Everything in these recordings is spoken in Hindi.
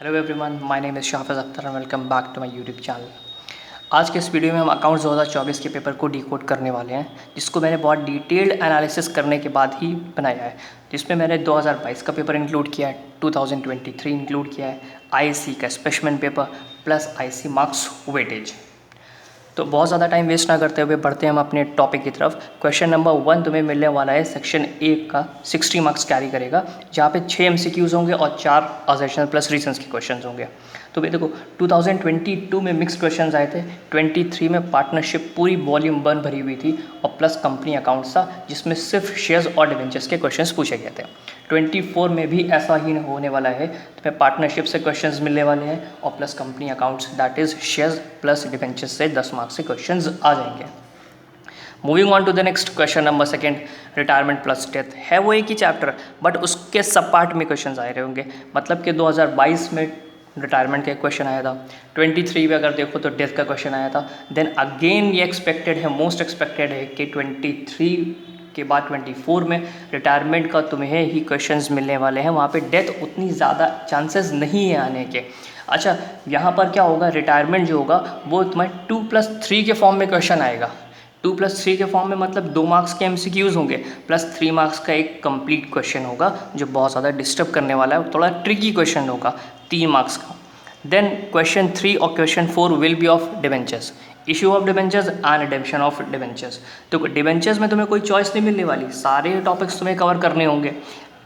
Hello everyone, my name is Shafiz Akhtar and welcome back to my YouTube channel. आज के इस वीडियो में हम अकाउंट्स 2024 के पेपर को डिकोड करने वाले हैं, जिसको मैंने बहुत डिटेल्ड एनालिसिस करने के बाद ही बनाया है, जिसमें मैंने 2022 का पेपर इंक्लूड किया है, 2023 इंक्लूड किया है, आईसी का specimen paper plus IC marks weightage. तो बहुत ज़्यादा टाइम वेस्ट ना करते हुए बढ़ते हैं हम अपने टॉपिक की तरफ। क्वेश्चन नंबर 1 तुम्हें मिलने वाला है सेक्शन 1 का, 60 मार्क्स कैरी करेगा, जहाँ पे 6 एमसीक्यूज़ होंगे और 4 असर्शन प्लस रीजंस के क्वेश्चंस होंगे। तो भाई देखो, 2022 में मिक्स क्वेश्चंस आए थे, 23 में पार्टनरशिप पूरी वॉल्यूम 1 भरी हुई थी और प्लस कंपनी अकाउंट्स था, जिसमें सिर्फ शेयर्स और डिवेंचर्स के क्वेश्चंस पूछे गए थे। 24 में भी ऐसा ही होने वाला है, तुम्हें पार्टनरशिप से क्वेश्चंस मिलने वाले हैं और plus company accounts that is shares plus debentures से 10 मार्क्स से क्वेश्चंस आ जाएंगे। Moving on to the next question number 2, retirement plus death है वो एक ही चैप्टर, बट उसके सब पार्ट में क्वेश्चंस आए रहेंगे। मतलब कि 2022 में रिटायरमेंट का क्वेश्चन आया था, 23 में अगर देखो तो डेथ का क्वेश्चन आया था। देन अगेन ये एक्सपेक्टेड है, मोस्ट एक्सपेक्टेड है कि 23 के बाद 24 में रिटायरमेंट का तुम्हें ही क्वेश्चंस मिलने वाले हैं। वहाँ पे डेथ उतनी ज़्यादा चांसेस नहीं है आने के। अच्छा, यहाँ पर क्या होगा, रिटायरमेंट जो होगा वो तुम्हें 2+3 के फॉर्म में क्वेश्चन आएगा। 2+3 के फॉर्म में मतलब 2 मार्क्स के एमसीक्यूज़ होंगे प्लस 3 मार्क्स का एक कंप्लीट क्वेश्चन होगा, जो बहुत ज़्यादा डिस्टर्ब करने वाला है, थोड़ा ट्रिकी क्वेश्चन होगा 3 मार्क्स का। देन क्वेश्चन 3 और question 4 will be of debentures, issue of debentures and redemption of debentures. तो डिवेंचर्स में तुम्हें कोई चॉइस नहीं मिलने वाली, सारे टॉपिक्स तुम्हें कवर करने होंगे।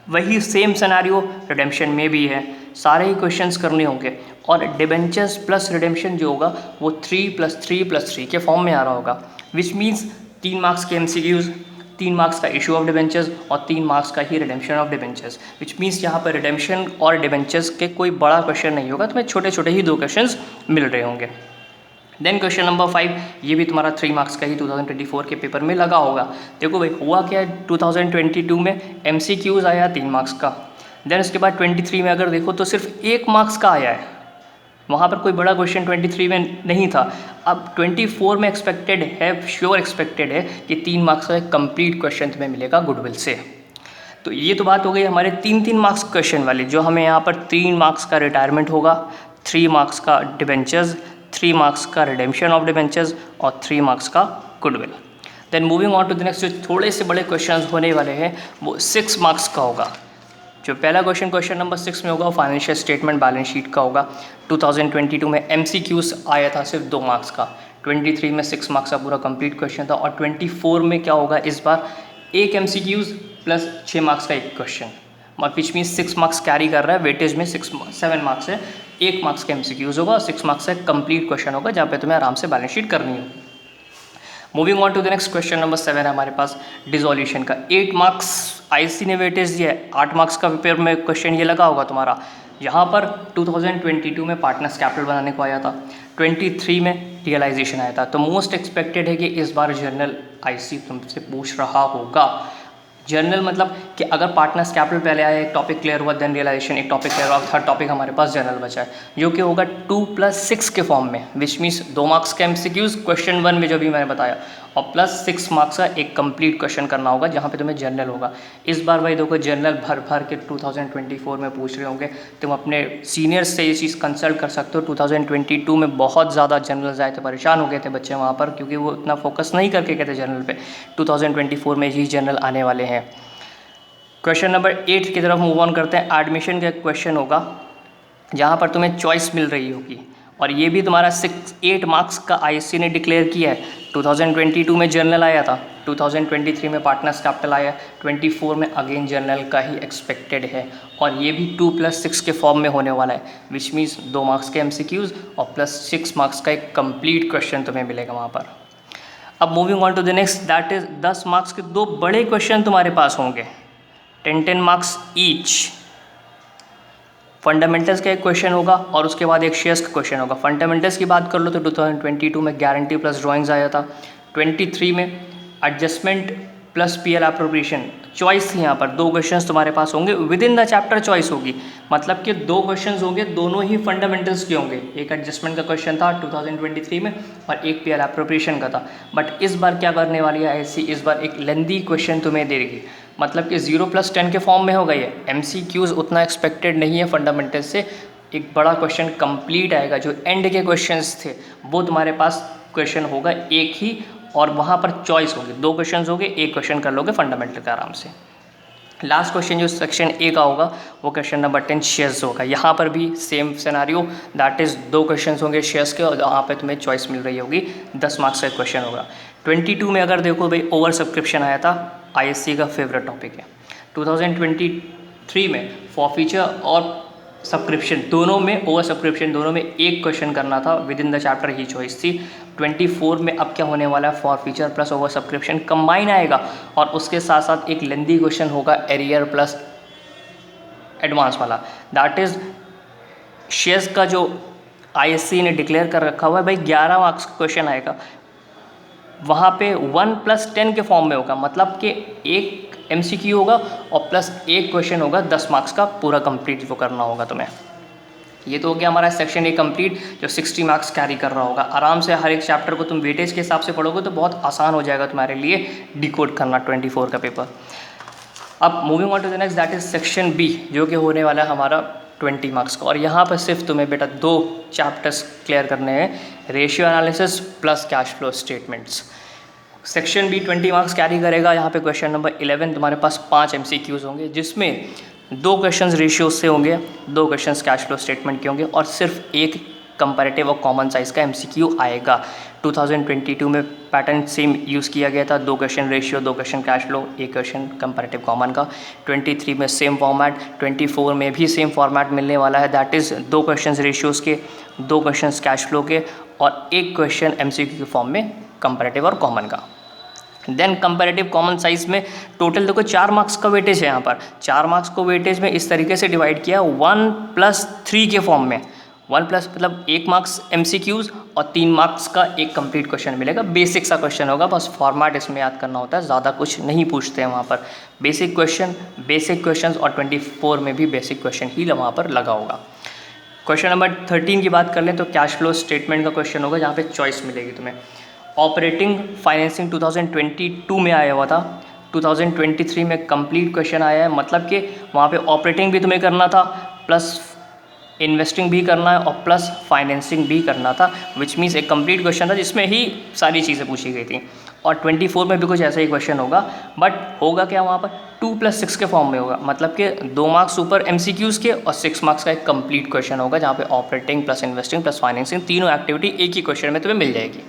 वही सेम सिनेरियो रिडेम्पशन में भी है, सारे ही क्वेश्चंस करने होंगे। और डिवेंचर्स प्लस रिडेम्पशन जो होगा वो 3+3+3 के फॉर्म में आ रहा होगा, विच मीन्स 3 मार्क्स के एमसीक्यूज़, 3 मार्क्स का इशू ऑफ डिवेंचर्स और 3 मार्क्स का ही redemption of debentures, which means यहाँ पर रिडेम्पशन और डिवेंचर्स के कोई बड़ा क्वेश्चन नहीं होगा, तुम्हें छोटे छोटे ही 2 क्वेश्चंस मिल रहे होंगे। देन क्वेश्चन नंबर 5, ये भी तुम्हारा 3 मार्क्स का ही 2024 के पेपर में लगा होगा। देखो भाई, हुआ क्या है, 2022 में एमसीक्यूज़ आया 3 मार्क्स का। देन उसके बाद 23 में अगर देखो तो सिर्फ 1 मार्क्स का आया है, वहाँ पर कोई बड़ा क्वेश्चन 23 में नहीं था। अब 24 में एक्सपेक्टेड है, श्योर एक्सपेक्टेड है कि 3 मार्क्स का एक कंप्लीट क्वेश्चन तुम्हें मिलेगा गुडविल से। तो ये तो बात हो गई हमारे 3 मार्क्स क्वेश्चन वाली, जो हमें यहाँ पर 3 मार्क्स का रिटायरमेंट होगा, 3 मार्क्स का डिवेंचर्स, 3 मार्क्स का रिडेम्पशन ऑफ डिवेंचर्स और 3 मार्क्स का goodwill. Then moving on to the next, जो थोड़े से बड़े क्वेश्चंस होने वाले हैं वो 6 मार्क्स का होगा। जो पहला क्वेश्चन नंबर 6 में होगा, फाइनेंशियल स्टेटमेंट बैलेंस शीट का होगा। 2022 में एमसीक्यूज़ आया था सिर्फ 2 मार्क्स का, 23 में 6 मार्क्स का पूरा कंप्लीट क्वेश्चन था, और 24 में क्या होगा, इस बार 1 एमसीक्यूज़ प्लस 6 मार्क्स का एक question, which means 6 marks carry कर रहा है, वेटेज में 7 मार्क्स है, 1 मार्क्स का एमसीक्यूज़ होगा और 6 मार्क्स का कंप्लीट क्वेश्चन होगा, जहाँ पे तुम्हें आराम से बैलेंस शीट करनी होगी। Moving on to the next, question number 7 है हमारे पास डिसोल्यूशन का। 8 मार्क्स आईसी ने वेटेज दिया है, 8 मार्क्स का पेपर में क्वेश्चन ये लगा होगा तुम्हारा। यहाँ पर 2022 में पार्टनर्स कैपिटल बनाने को आया था, 23 में रियलाइजेशन आया था। तो मोस्ट एक्सपेक्टेड है कि इस बार जर्नल आईसी तुमसे पूछ रहा होगा। जर्नल मतलब कि अगर पार्टनर्स कैपिटल पहले आया, एक टॉपिक क्लियर हुआ, देन रियलाइजेशन एक टॉपिक क्लियर हुआ, थर्ड टॉपिक हमारे पास जर्नल बचा है, जो कि होगा 2+6 के फॉर्म में, विच मीन्स 2 मार्क्स का एमसीक्यूज क्वेश्चन 1 में जो भी मैंने बताया, और प्लस 6 मार्क्स का एक कंप्लीट क्वेश्चन करना होगा, जहाँ पे तुम्हें जर्नल होगा। इस बार भाई देखो, जर्नल भर भर के 2024 में पूछ रहे होंगे। तुम अपने सीनियर्स से ये चीज़ कंसल्ट कर सकते हो। 2022 में बहुत ज़्यादा जर्नल्स आए थे, परेशान हो गए थे बच्चे वहाँ पर, क्योंकि वो इतना फोकस नहीं करके गए थे जर्नल पे। 2024 में ही जर्नल आने वाले हैं। क्वेश्चन नंबर 8 की तरफ मूव ऑन करते हैं। एडमिशन का क्वेश्चन होगा, जहाँ पर तुम्हें चॉइस मिल रही होगी, और ये भी तुम्हारा 8 मार्क्स का आईसी ने डिक्लेयर किया है। 2022 में जर्नल आया था, 2023 में पार्टनर्स कैपिटल आया, 24 में अगेन जर्नल का ही एक्सपेक्टेड है, और ये भी 2+6 के फॉर्म में होने वाला है, विच मीन्स 2 मार्क्स के एमसीक्यूज और प्लस 6 मार्क्स का एक कंप्लीट क्वेश्चन तुम्हें मिलेगा वहाँ पर। अब moving on to the next, that is 10 marks के 2 बड़े क्वेश्चन तुम्हारे पास होंगे, 10 मार्क्स ईच। फंडामेंटल्स का एक क्वेश्चन होगा और उसके बाद एक शेयर्स का क्वेश्चन होगा। फंडामेंटल्स की बात कर लो तो 2022 में गारंटी प्लस ड्राइंग्स आया था, 23 में adjustment plus PL appropriation. Choice थी यहाँ पर, 2 क्वेश्चंस तुम्हारे पास होंगे, with in the chapter choice होगी, मतलब कि 2 क्वेश्चंस होंगे, दोनों ही फंडामेंटल्स के होंगे। एक एडजस्टमेंट का क्वेश्चन था 2023 में और एक पीएल एप्रोप्रिएशन का था। बट इस बार क्या करने वाली है ऐसी, इस बार एक लेंदी क्वेश्चन तुम्हें देगी, मतलब कि 0+10 के फॉर्म में होगा ये। एमसीक्यूज उतना एक्सपेक्टेड नहीं है फंडामेंटल से, एक बड़ा क्वेश्चन कंप्लीट आएगा, जो एंड के क्वेश्चंस थे वो तुम्हारे पास क्वेश्चन होगा एक ही, और वहाँ पर चॉइस होगी, 2 क्वेश्चन होंगे, एक क्वेश्चन कर लोगे फंडामेंटल का आराम से। लास्ट क्वेश्चन जो सेक्शन ए का होगा वो क्वेश्चन नंबर 10 शेयर्स होगा। यहाँ पर भी same scenario, that is 2 question होंगे शेयर्स के, और यहाँ पे तुम्हें चॉइस मिल रही होगी, 10 मार्क्स का क्वेश्चन होगा। 22 में अगर देखो भाई, ओवर सब्सक्रिप्शन आया था, ISC का फेवरेट टॉपिक है। 2023 में फॉरफीचर और सब्सक्रिप्शन दोनों में, ओवर सब्सक्रिप्शन दोनों में एक क्वेश्चन करना था, with in the chapter he choice थी। 24 में अब क्या होने वाला है, forfeiture plus over subscription combine आएगा, और उसके साथ साथ एक लेंदी क्वेश्चन होगा एरियर प्लस एडवांस वाला, दैट इज़ शेयर्स का जो ISC ने डिक्लेयर कर रखा हुआ है भाई, 11 मार्क्स का क्वेश्चन आएगा, वहाँ पे 1+10 के फॉर्म में होगा, मतलब कि एक MCQ होगा और प्लस एक क्वेश्चन होगा 10 मार्क्स का, पूरा कंप्लीट वो करना होगा तुम्हें। ये तो हो गया हमारा सेक्शन ए कंप्लीट, जो 60 मार्क्स कैरी कर रहा होगा। आराम से हर एक चैप्टर को तुम वेटेज के हिसाब से पढ़ोगे तो बहुत आसान हो जाएगा तुम्हारे लिए डिकोड करना 24 का पेपर। अब moving on to the next, that is section B, जो कि होने वाला है हमारा 20 मार्क्स का, और यहाँ पर सिर्फ तुम्हें बेटा 2 चैप्टर्स क्लियर करने हैं, ratio analysis plus cash flow statements. Section B 20 marks carry करेगा। यहाँ पे क्वेश्चन नंबर 11 तुम्हारे पास 5 MCQs होंगे, जिसमें 2 क्वेश्चंस रेशियो से होंगे, 2 क्वेश्चंस कैश फ्लो स्टेटमेंट के होंगे, और सिर्फ एक कंपैरेटिव और कॉमन साइज़ का MCQ आएगा। 2022 में पैटर्न सेम यूज़ किया गया था, 2 question ratio, 2 question cash flow, 1 question comparative common का। 23 में सेम फॉर्मेट, 24 में भी सेम फॉर्मेट मिलने वाला है, दैट इज़ 2 क्वेश्चन रेशियोज़ के, 2 क्वेश्चन कैश फ्लो के, और 1 क्वेश्चन MCQ के फॉर्म में कंपैरेटिव और कॉमन का। देन कंपैरेटिव कॉमन साइज में टोटल देखो 4 मार्क्स का वेटेज है। यहाँ पर 4 मार्क्स को वेटेज में इस तरीके से डिवाइड किया 1+3 के फॉर्म में। 1+ मतलब 1 मार्क्स MCQs और 3 मार्क्स का एक कंप्लीट क्वेश्चन मिलेगा। बेसिक सा क्वेश्चन होगा, बस फॉर्मेट इसमें याद करना होता है, ज़्यादा कुछ नहीं पूछते हैं वहाँ पर। बेसिक क्वेश्चन और 24 में भी बेसिक क्वेश्चन ही वहाँ पर लगा होगा। क्वेश्चन नंबर 13 की बात कर लें तो कैश फ्लो स्टेटमेंट का क्वेश्चन होगा, जहाँ पे चॉइस मिलेगी तुम्हें। ऑपरेटिंग फाइनेंसिंग 2022 में आया हुआ था, 2023 में कंप्लीट क्वेश्चन आया है, मतलब कि वहाँ पे ऑपरेटिंग भी तुम्हें करना था, प्लस इन्वेस्टिंग भी करना है, और प्लस फाइनेंसिंग भी करना था, विच मीन्स एक कंप्लीट क्वेश्चन था जिसमें ही सारी चीज़ें पूछी गई थी। और 24 में भी कुछ ऐसा ही क्वेश्चन होगा, बट होगा क्या वहाँ पर 2+6 के फॉर्म में होगा, मतलब कि 2 मार्क्स ऊपर MCQs के और 6 मार्क्स का एक कंप्लीट क्वेश्चन होगा, जहाँ पे operating plus investing plus financing तीनों एक्टिविटी एक ही क्वेश्चन में तुम्हें मिल जाएगी।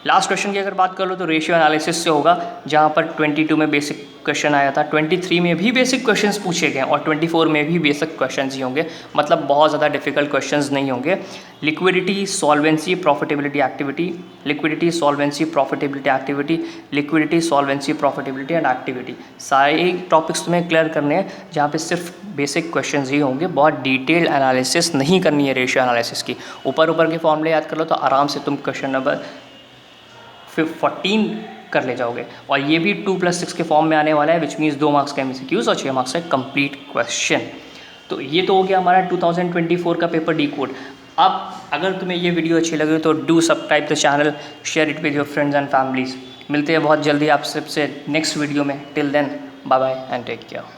लास्ट क्वेश्चन की अगर बात कर लो तो रेशियो एनालिसिस से होगा, जहाँ पर 22 में बेसिक क्वेश्चन आया था, 23 में भी बेसिक क्वेश्चंस पूछे गए, और 24 में भी बेसिक क्वेश्चंस ही होंगे, मतलब बहुत ज़्यादा डिफिकल्ट क्वेश्चंस नहीं होंगे। Liquidity, solvency, profitability activity, liquidity, solvency, profitability activity, liquidity, solvency, profitability and activity, सारे टॉपिक्स तुम्हें क्लियर करने हैं, जहाँ पे सिर्फ बेसिक क्वेश्चंस ही होंगे, बहुत डिटेल्ड एनालिसिस नहीं करनी है रेशियो एनालिसिस की। ऊपर के फॉर्मूले याद कर लो तो आराम से तुम क्वेश्चन नंबर 14 कर ले जाओगे, और ये भी 2+6 के फॉर्म में आने वाला है, विच मीन्स 2 मार्क्स का MCQs और 6 मार्क्स का कंप्लीट क्वेश्चन। तो ये तो हो गया हमारा 2024 का पेपर डिकोड। अब अगर तुम्हें ये वीडियो अच्छी लगे तो do subscribe the channel, share it with your friends and families. मिलते हैं बहुत जल्दी आप सबसे नेक्स्ट वीडियो में। Till then bye bye and take care.